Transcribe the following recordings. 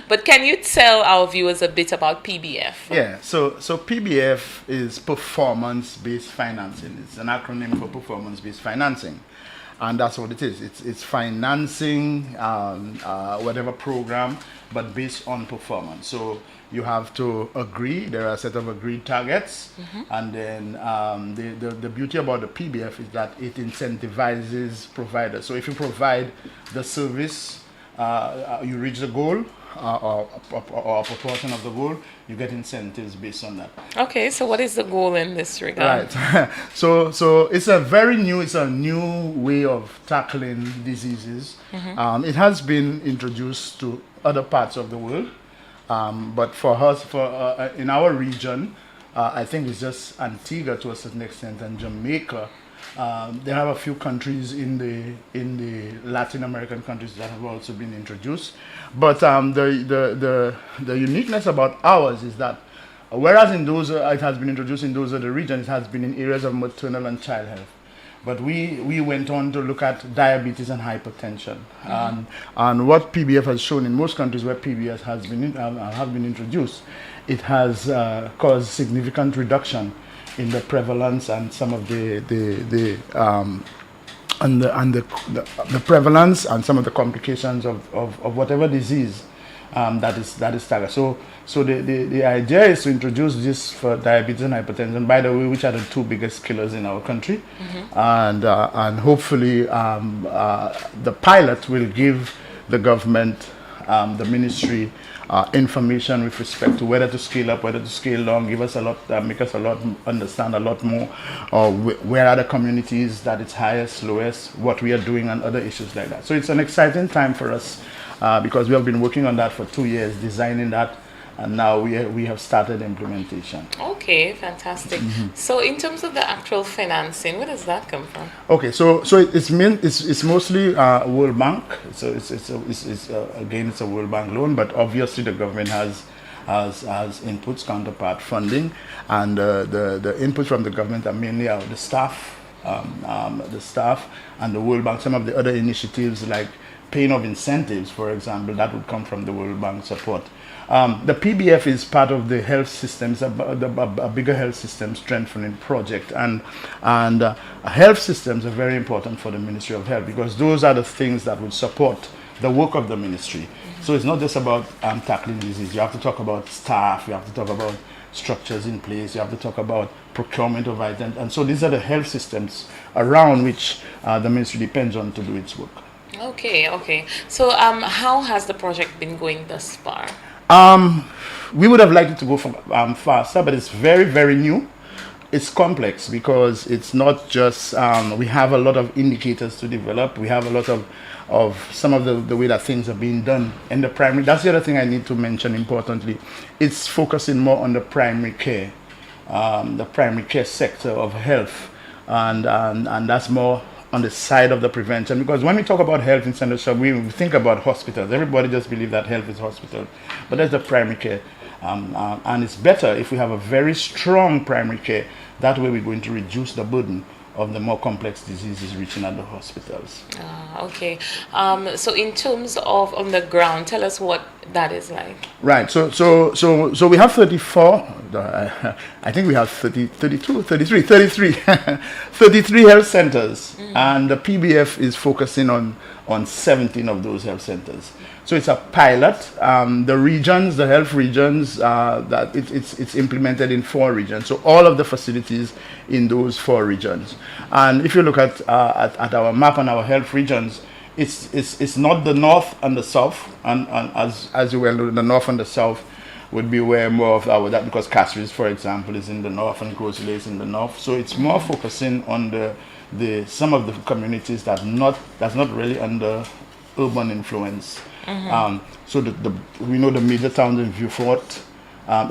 But can you tell our viewers a bit about PBF? Yeah, so PBF is performance-based financing. It's an acronym for performance-based financing, and that's what it is. It's financing whatever program, but based on performance. So you have to agree. There are a set of agreed targets, and then the beauty about the PBF is that it incentivizes providers. So if you provide the service, you reach the goal, or a proportion of the goal, you get incentives based on that. Okay, so what is the goal in this regard? Right. So it's a new way of tackling diseases. It has been introduced to other parts of the world, but for us, in our region, I think it's just Antigua to a certain extent and Jamaica. There are a few countries in the Latin American countries that have also been introduced, but the uniqueness about ours is that whereas in those it has been introduced in those other regions, it has been in areas of maternal and child health. But we went on to look at diabetes and hypertension, and what PBF has shown in most countries where PBS has been have been introduced, it has caused significant reduction in the prevalence and some of the prevalence and some of the complications of whatever disease that is targeted. So the idea is to introduce this for diabetes and hypertension, by the way, which are the two biggest killers in our country, and hopefully the pilot will give the government, the ministry, information with respect to whether to scale up, whether to scale down, give us a lot, make us a lot, understand a lot more, or where are the communities that it's highest, lowest, what we are doing, and other issues like that. So it's an exciting time for us because we have been working on that for 2 years, designing that, and now we have started implementation. Okay, fantastic. So in terms of the actual financing, where does that come from? Okay, so it's mostly World Bank. So it's again it's a World Bank loan, but obviously the government has inputs, counterpart funding, and the inputs from the government are mainly the staff, and the World Bank. Some of the other initiatives like paying of incentives, for example, that would come from the World Bank support. The PBF is part of the health systems, a bigger health system strengthening project, and health systems are very important for the Ministry of Health because those are the things that would support the work of the ministry. So it's not just about tackling disease. You have to talk about staff, you have to talk about structures in place, you have to talk about procurement of items, and so these are the health systems around which the ministry depends on to do its work. Okay. So how has the project been going thus far? We would have liked it to go faster, but it's very, very new. It's complex because it's not just, we have a lot of indicators to develop. We have a lot of some of the way that things are being done in the primary. That's the other thing I need to mention importantly. It's focusing more on the primary care sector of health. And that's more on the side of the prevention, because when we talk about health in Central Shore, we think about hospitals. Everybody just believes that health is hospital, but that's the primary care, and it's better if we have a very strong primary care. That way we're going to reduce the burden of the more complex diseases reaching at the hospitals. Okay. So in terms of on the ground, tell us what that is like. Right. So we have 34, I think we have 33 health centers, and the PBF is focusing on 17 of those health centers. So it's a pilot. The health regions, that it's implemented in 4 regions. So all of the facilities in those 4 regions. And if you look at our map and our health regions, it's not the north and the south. And as you well know, the north and the south would be where more of our, that because Castries, for example, is in the north and Grosley is in the north. So it's more focusing on the some of the communities that's not really under urban influence. So we know the major towns in Vieux-Fort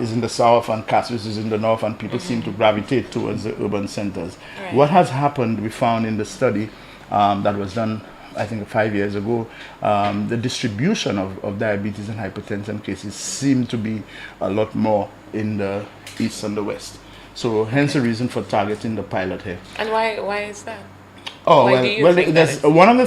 is in the south and Castries is in the north, and people seem to gravitate towards the urban centers. Right. What has happened, we found in the study that was done, I think 5 years ago, the distribution of diabetes and hypertension cases seem to be a lot more in the east and the west. So hence the reason for targeting the pilot here. And why is that? Oh Why do well, you think that there's is? one of the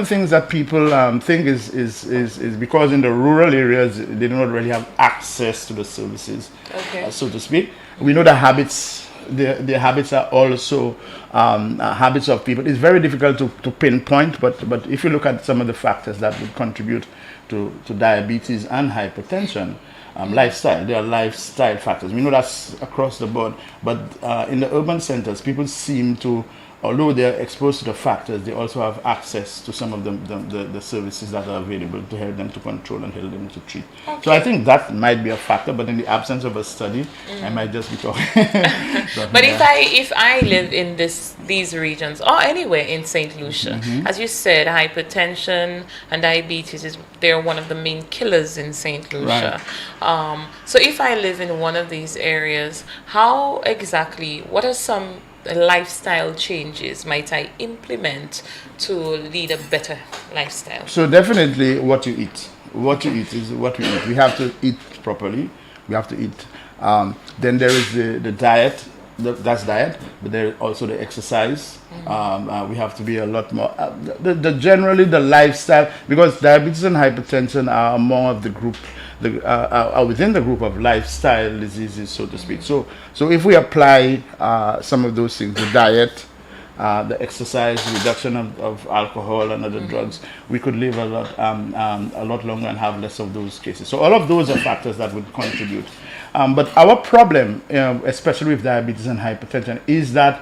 things that people think is because in the rural areas they do not really have access to the services, Okay. so to speak. We know the habits, the habits are also habits of people. It's very difficult to pinpoint, but if you look at some of the factors that would contribute to diabetes and hypertension, lifestyle. There are lifestyle factors. We know that's across the board, but in the urban centers, people seem to, although they're exposed to the factors, they also have access to some of the services that are available to help them to control and help them to treat. So I Okay. think that might be a factor, but in the absence of a study, I might just be talking. But talking if I live in these regions or anywhere in Saint Lucia, as you said, hypertension and diabetes is they're one of the main killers in Saint right. Lucia. So if I live in one of these areas, how exactly? What are some lifestyle changes might I implement to lead a better lifestyle? So definitely what you eat. What you Okay. eat is what we eat. We have to eat properly. We have to eat. Then there is the diet. That's diet, but there is also the exercise. We have to be a lot more. Generally the lifestyle, because diabetes and hypertension are among of the group, are within the group of lifestyle diseases, so to speak. So if we apply some of those things, the diet, the exercise, reduction of alcohol and other drugs, we could live a lot longer and have less of those cases. So all of those are factors that would contribute. But our problem, especially with diabetes and hypertension, is that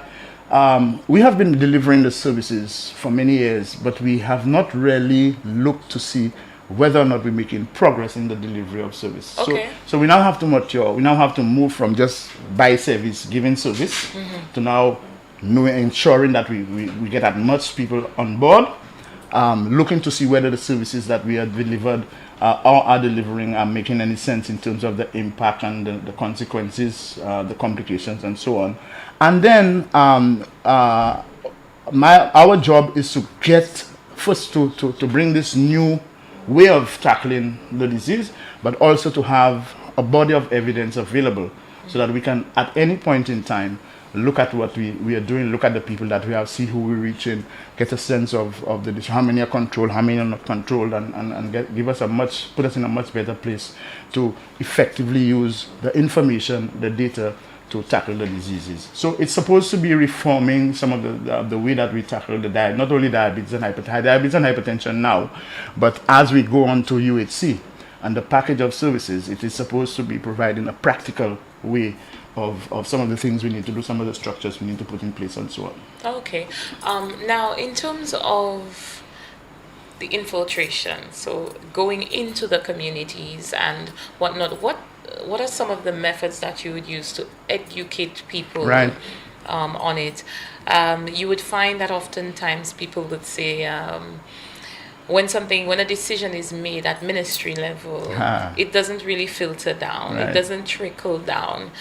we have been delivering the services for many years, but we have not really looked to see whether or not we're making progress in the delivery of service. Okay. So we now have to mature. We now have to move from just buy service, giving service, to now ensuring that we get as much people on board, looking to see whether the services that we have delivered or are delivering are making any sense in terms of the impact and the consequences, the complications, and so on. And then our job is to get first to bring this new way of tackling the disease, but also to have a body of evidence available so that we can, at any point in time, look at what we are doing, look at the people that we have, see who we're reaching, get a sense of how many are controlled, how many are not controlled, and put us in a much better place to effectively use the information, the data, to tackle the diseases. So it's supposed to be reforming some of the way that we tackle the diet, not only diabetes and hypertension now, but as we go on to UHC and the package of services, it is supposed to be providing a practical way of some of the things we need to do, some of the structures we need to put in place, and so on. Okay. Now, in terms of the infiltration, so going into the communities and whatnot, what are some of the methods that you would use to educate people Right. on it? You would find that oftentimes people would say, when a decision is made at ministry level, Ah. it doesn't really filter down. It Right. doesn't trickle down.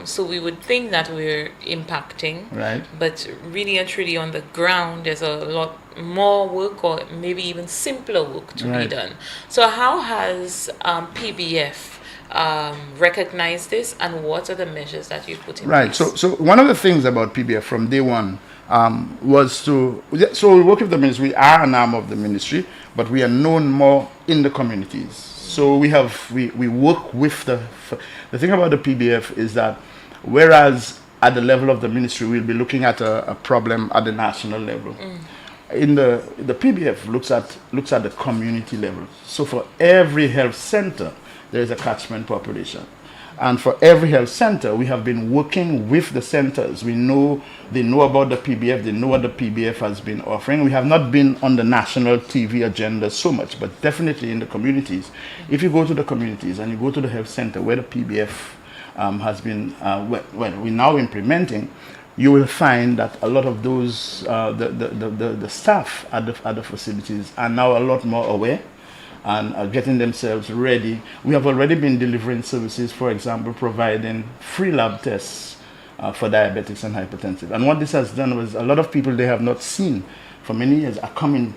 So we would think that we're impacting, Right. but really and truly on the ground, there's a lot more work, or maybe even simpler work to be Right. done. So how has PBF recognized this, and what are the measures that you put in Right. place? So one of the things about PBF from day one was so we work with the ministry. We are an arm of the ministry, but we are known more in the communities. So we work with the thing about the PBF is that whereas at the level of the ministry we'll be looking at a problem at the national level. In the PBF looks at the community level. So for every health center there is a catchment population. And for every health center, we have been working with the centers. They know about the PBF, they know what the PBF has been offering. We have not been on the national TV agenda so much, but definitely in the communities. If you go to the communities and you go to the health center where the PBF has been, we're now implementing, you will find that a lot of those, the staff at the facilities are now a lot more aware and are getting themselves ready. We have already been delivering services, for example, providing free lab tests for diabetics and hypertensive. And what this has done was a lot of people they have not seen for many years are coming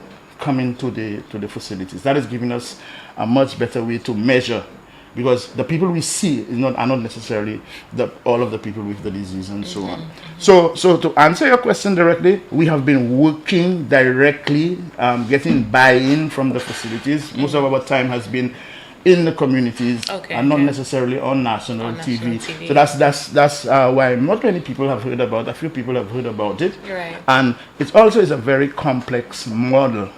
to the facilities. That is giving us a much better way to measure because the people we see are not necessarily all of the people with the disease and so on. So to answer your question directly, we have been working directly, getting buy-in from the facilities. Most of our time has been in the communities, and not necessarily on national TV. So that's why not many people have heard about. A few people have heard about it, right. And it also is a very complex model,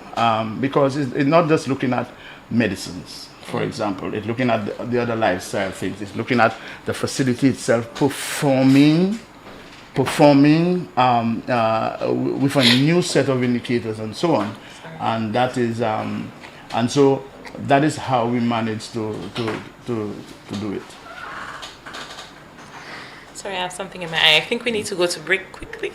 because it's not just looking at medicines, for example. It's looking at the other lifestyle things. It's looking at the facility itself performing with a new set of indicators and so on. And that is and so that is how we manage to do it. Sorry, I have something in my eye. I think we need to go to break quickly.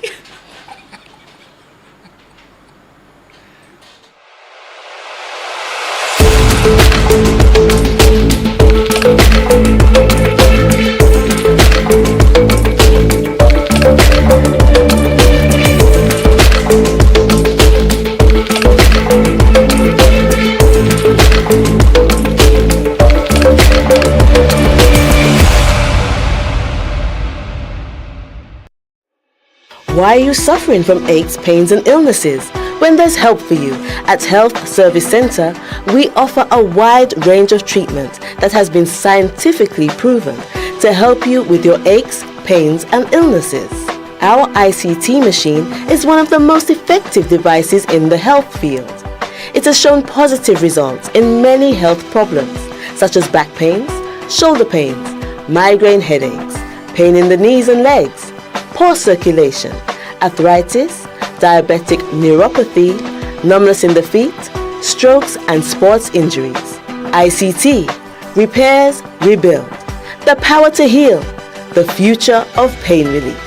Why are you suffering from aches, pains and illnesses? When there's help for you. At Health Service Center, we offer a wide range of treatment that has been scientifically proven to help you with your aches, pains and illnesses. Our ICT machine is one of the most effective devices in the health field. It has shown positive results in many health problems such as back pains, shoulder pains, migraine headaches, pain in the knees and legs, poor circulation, arthritis, diabetic neuropathy, numbness in the feet, strokes and sports injuries. ICT, repairs, rebuild. The power to heal, the future of pain relief.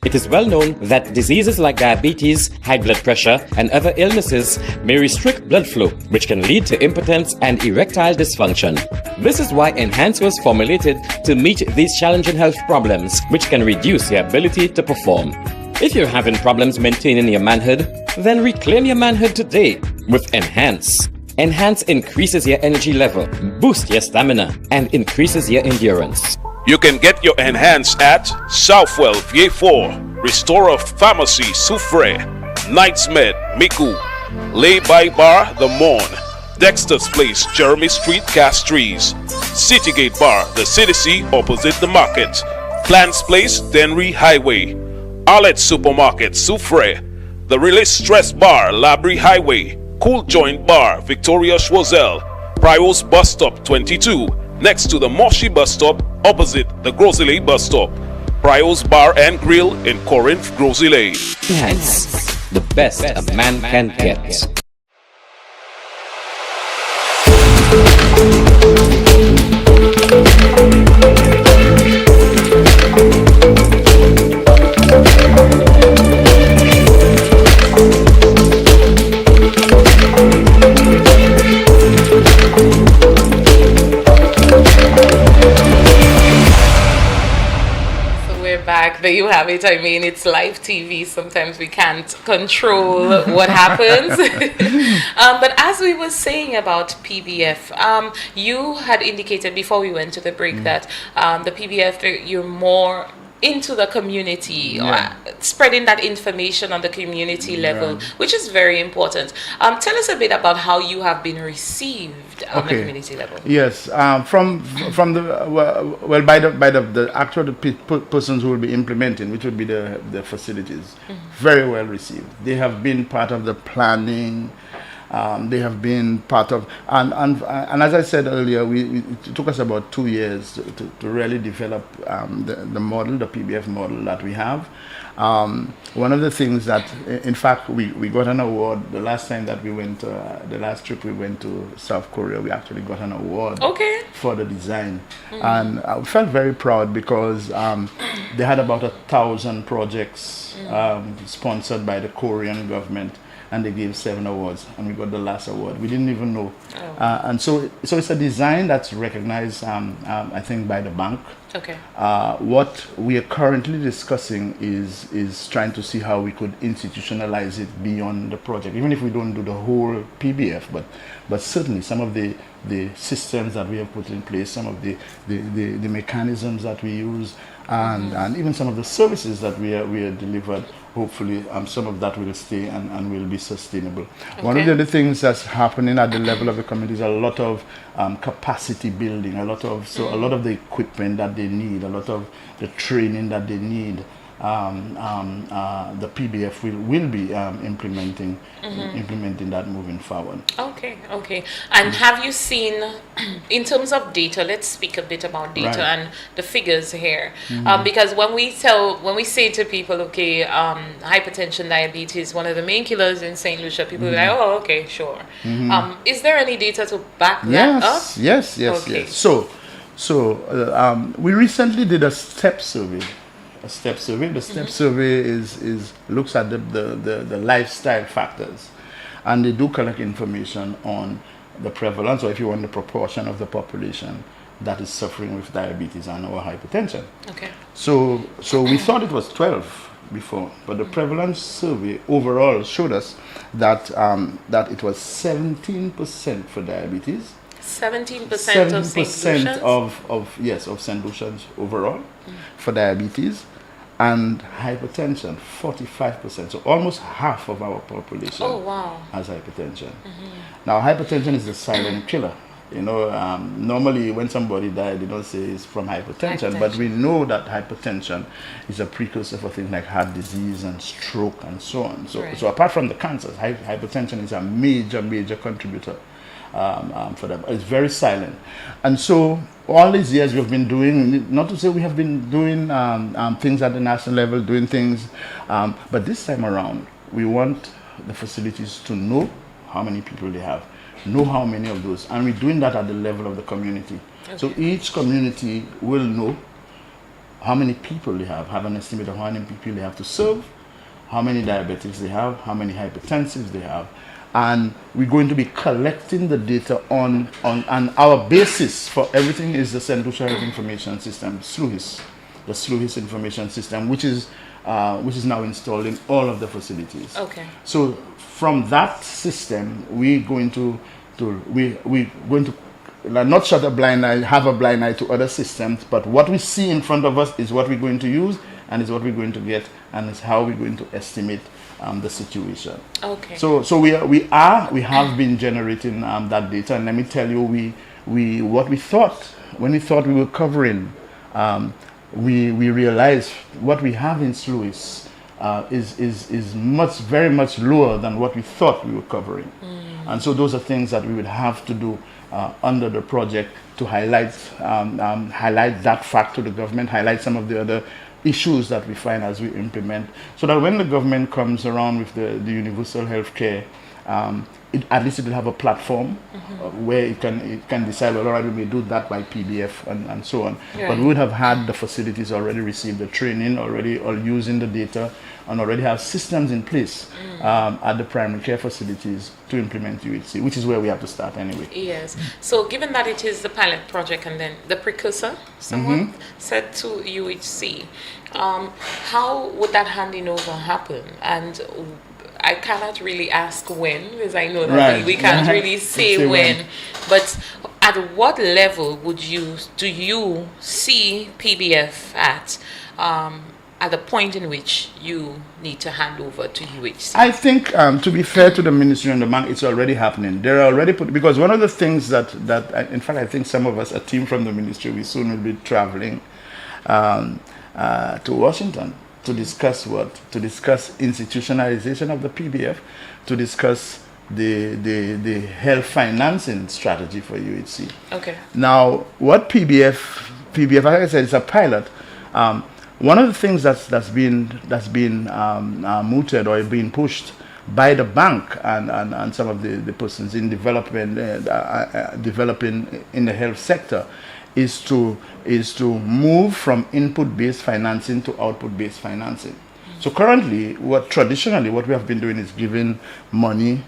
It is well known that diseases like diabetes, high blood pressure, and other illnesses may restrict blood flow, which can lead to impotence and erectile dysfunction. This is why Enhance was formulated to meet these challenging health problems, which can reduce your ability to perform. If you're having problems maintaining your manhood, then reclaim your manhood today with Enhance. Enhance increases your energy level, boosts your stamina, and increases your endurance. You can get your Enhance at Southwell VA4, Restorer Pharmacy Soufre, Knights Med Miku, Lay By Bar The Morn, Dexter's Place Jeremy Street Castries, Citygate Bar The City opposite the market, Plants Place Denry Highway, Arlette Supermarket Soufre, The Release Stress Bar Labrie Highway, Cool Joint Bar Victoria Schwazel, Prios Bus Stop 22, next to the Moshi Bus Stop opposite the Grosile Bus Stop. Prios Bar and Grill in Corinth, Grosile. Enhance, the best a man can get. Back, there you have it. I mean, it's live TV. Sometimes we can't control what happens. But as we were saying about PBF, you had indicated before we went to the break that the PBF, you're more into the community, spreading that information on the community level, which is very important. Tell us a bit about how you have been received on the community level. Yes, from the by the actual persons who will be implementing, which would be the facilities, very well received. They have been part of the planning. They have been part of, and as I said earlier, it took us about 2 years to really develop the model, the PBF model that we have. One of the things that, in fact, we got an award the last time that we went, the last trip we went to South Korea, we actually got an award for the design. And I felt very proud because they had about 1,000 projects sponsored by the Korean government. And they gave 7 awards, and we got the last award. We didn't even know. And so it's a design that's recognized, I think, by the bank. What we are currently discussing is trying to see how we could institutionalize it beyond the project, even if we don't do the whole PBF, but certainly some of the the systems that we have put in place, some of the mechanisms that we use, and even some of the services that we are delivered. Hopefully, some of that will stay and will be sustainable. Okay. One of the other things that's happening at the level of the community is a lot of capacity building, a lot of the equipment that they need, a lot of the training that they need. The PBF will be implementing that moving forward. Okay. And have you seen, in terms of data, let's speak a bit about data and the figures here, because when we say to people, okay, hypertension, diabetes, one of the main killers in St. Lucia, people are like, oh, okay, sure. Is there any data to back that up? Yes. So we recently did a step survey. The step survey is looks at the lifestyle factors, and they do collect information on the prevalence, or if you want, the proportion of the population that is suffering with diabetes and or hypertension. Okay. So we thought it was 12 before, but the prevalence survey overall showed us that that it was 17% for diabetes. 17% of St. Lucians? of St. Lucians overall for diabetes, and hypertension 45%. So almost half of our population has hypertension. Now hypertension is a silent killer. Normally when somebody died, they don't say it's from hypertension, but we know that hypertension is a precursor for things like heart disease and stroke and so on. So apart from the cancers, hypertension is a major contributor for them. It's very silent. And so all these years we've been doing, not to say we have been doing things at the national level, doing things, but this time around we want the facilities to know how many people they have, know how many of those, and we're doing that at the level of the community. Okay. So each community will know how many people they have an estimate of how many people they have to serve, how many diabetics they have, how many hypertensives they have. And we're going to be collecting the data on our basis for everything is the St. Lucia Health Information System, SLUHIS, the SLUHIS Information System, which is now installed in all of the facilities. Okay. So from that system, we're going to not shut a blind eye, have a blind eye to other systems, but what we see in front of us is what we're going to use, and is what we're going to get, and is how we're going to estimate the situation. Okay. So we have been generating that data, and let me tell you, what we thought when we thought we were covering, we realized what we have in SLUHIS is very much lower than what we thought we were covering. And so those are things that we would have to do under the project to highlight that fact to the government, highlight some of the other issues that we find as we implement, so that when the government comes around with the universal health care, at least it will have a platform where it can decide, well, all right, we may do that by PBF and so on. Right. But we would have had the facilities already receive the training, already or using the data, and already have systems in place at the primary care facilities to implement UHC, which is where we have to start anyway. Yes. So given that it is the pilot project and then the precursor, someone said to UHC, how would that handing over happen? And I cannot really ask when, because I know that we can't really say when. But at what level do you see PBF at the point in which you need to hand over to UHC? I think, to be fair to the ministry and the bank, it's already happening. They're already because one of the things that in fact, I think some of us, a team from the ministry, we soon will be traveling to Washington to discuss institutionalization of the PBF, to discuss the health financing strategy for UHC. Okay. Now, what PBF, like I said, it's a pilot. One of the things that's been mooted or being pushed by the bank and some of the persons in developing in the health sector is to move from input-based financing to output-based financing. So currently, traditionally what we have been doing is giving money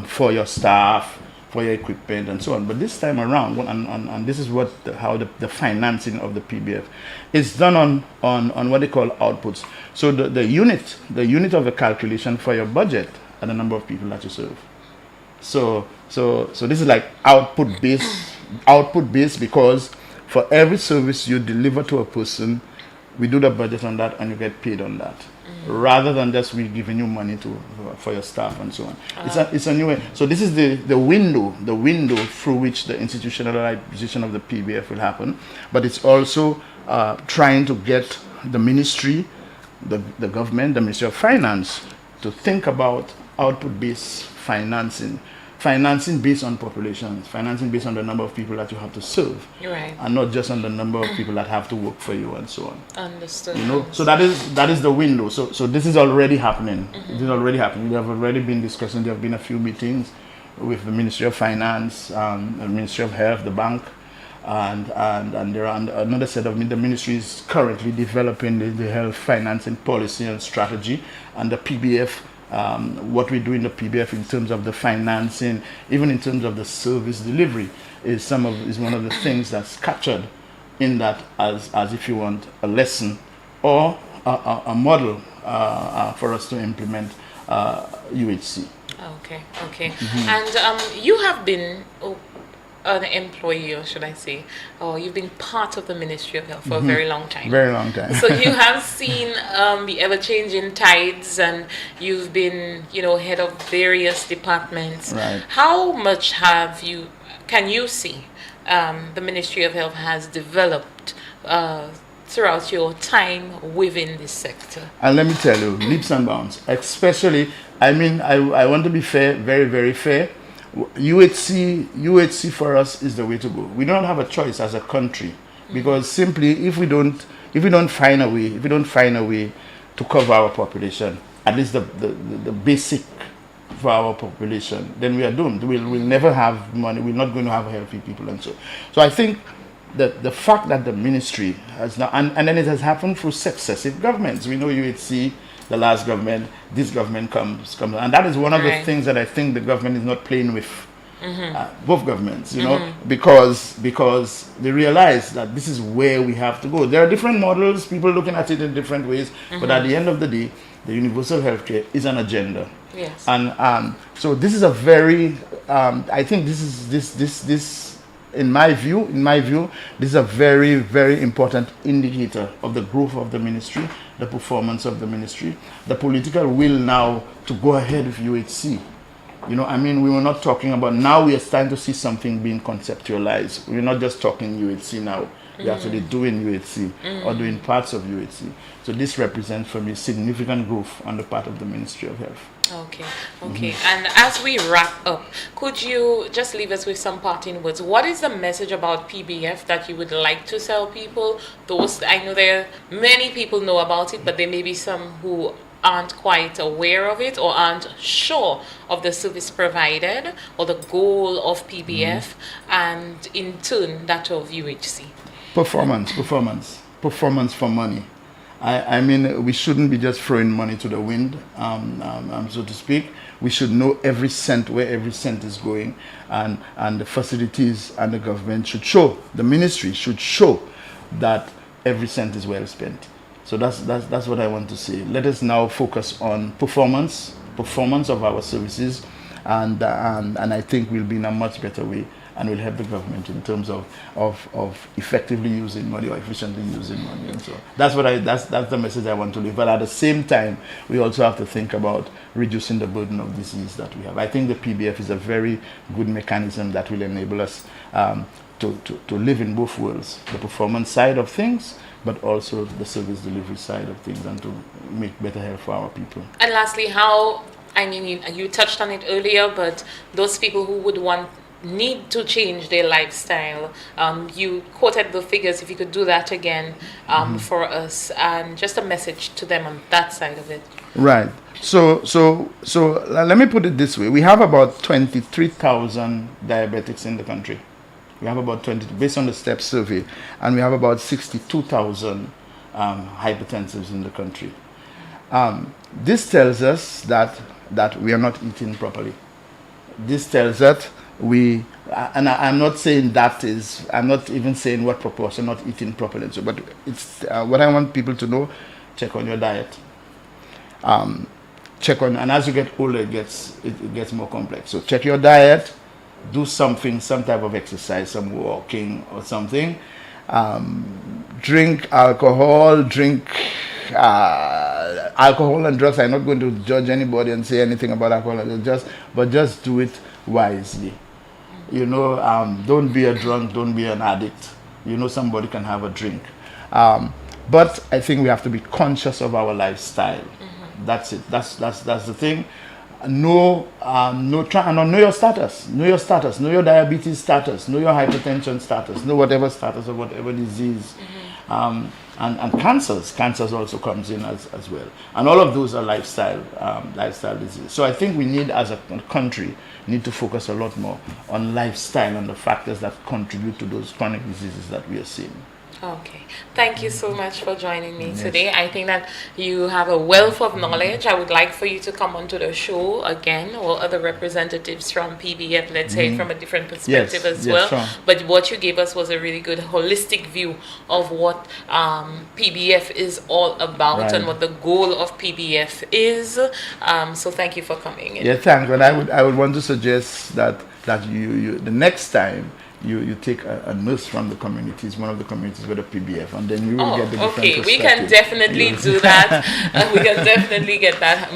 for your staff, for your equipment, and so on. But this time around, and this is how the financing of the PBF is done on what they call outputs. So the unit of the calculation for your budget are the number of people that you serve. So this is like output based because for every service you deliver to a person, we do the budget on that and you get paid on that, rather than just we giving you money for your staff and so on. It's a new way. So this is the window through which the institutionalization of the PBF will happen, but it's also trying to get the ministry, the government, the Ministry of Finance, to think about output-based financing based on populations, financing based on the number of people that you have to serve, Right. and not just on the number of people that have to work for you and so on. Understood. So that is the window. So this is already happening. It is already happening. We have already been discussing. There have been a few meetings with the Ministry of Finance, the Ministry of Health, the bank, and there are another set of the ministry is currently developing the health financing policy and strategy, and the PBF. What we do in the PBF in terms of the financing, even in terms of the service delivery, is one of the things that's captured in that as if you want a lesson or a model for us to implement UHC. Okay. And you have been an employee, or should I say, or you've been part of the Ministry of Health for a very long time. Very long time. So you have seen the ever-changing tides, and you've been, head of various departments. Right. How much can you see the Ministry of Health has developed throughout your time within this sector? And let me tell you, leaps and bounds. Especially, I want to be fair, very, very fair. UHC for us is the way to go. We don't have a choice as a country, because simply if we don't find a way to cover our population, at least the basic for our population, then we are doomed. We'll never have money. We're not going to have healthy people, and so I think that the fact that the ministry has now, and then it has happened through successive governments. We know UHC, the last government, this government comes, and that is one of the things that I think the government is not playing with. Both governments, because they realize that this is where we have to go. There are different models, people looking at it in different ways, but at the end of the day, the universal healthcare is an agenda. Yes. And so this is a very, I think this in my view, this is a very, very important indicator of the growth of the ministry, the performance of the ministry, the political will now to go ahead with UHC. We were not talking about, now we are starting to see something being conceptualized. We're not just talking UHC now. We're actually doing UHC or doing parts of UHC. So this represents for me significant growth on the part of the Ministry of Health. Okay. And as we wrap up, could you just leave us with some parting words? What is the message about PBF that you would like to tell people? I know there are many people know about it, but there may be some who aren't quite aware of it or aren't sure of the service provided or the goal of PBF and in turn that of UHC. Performance for money. We shouldn't be just throwing money to the wind, so to speak. We should know every cent, where every cent is going, and the facilities and the government should show, the ministry should show that every cent is well spent. So that's what I want to say. Let us now focus on performance of our services, and I think we'll be in a much better way, and will help the government in terms of effectively using money or efficiently using money. And so that's the message I want to leave. But at the same time, we also have to think about reducing the burden of disease that we have. I think the PBF is a very good mechanism that will enable us to live in both worlds, the performance side of things, but also the service delivery side of things, and to make better health for our people. And lastly, you touched on it earlier, but those people who would need to change their lifestyle, you quoted the figures, if you could do that again for us, and just a message to them on that side of it. Right. So let me put it this way. We have about 23,000 diabetics in the country. We have about 20, based on the STEP survey, and we have about 62,000 hypertensives in the country. This tells us that we are not eating properly. This tells that I'm not saying I'm not even saying what proportion not eating properly. So, but it's what I want people to know: check on your diet. check on, and as you get older, it gets more complex. So check your diet, do something, some type of exercise, some walking or something. Drink alcohol, alcohol and drugs. I'm not going to judge anybody and say anything about alcohol, but just do it wisely. You know, don't be a drunk, don't be an addict. You know, somebody can have a drink. But I think we have to be conscious of our lifestyle. That's it. That's the thing. Know your status. Know your status. Know your diabetes status. Know your hypertension status. Know whatever status or whatever disease. And cancers also comes in as well. And all of those are lifestyle diseases. So I think we need, as a country, need to focus a lot more on lifestyle and the factors that contribute to those chronic diseases that we are seeing. Okay. Thank you so much for joining me today. I think that you have a wealth of knowledge. I would like for you to come onto the show again, or other representatives from PBF, let's say, from a different perspective as well. Sure. But what you gave us was a really good holistic view of what PBF is all about and what the goal of PBF is. So thank you for coming in. Yeah, thanks. And I would want to suggest that you the next time you take a nurse from the communities, one of the communities with a PBF, and then you will get the different perspective. We can definitely do that. We can definitely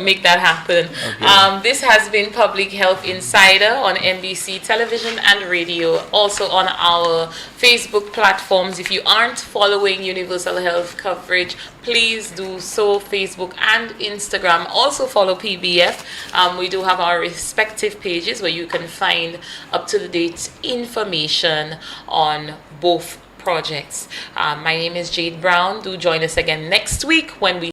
make that happen. Okay. This has been Public Health Insider on NBC Television and Radio, also on our Facebook platforms. If you aren't following universal health coverage, please do so. Facebook and Instagram. Also follow PBF. We do have our respective pages where you can find up-to-the-date information on both projects. My name is Jade Brown. Do join us again next week when we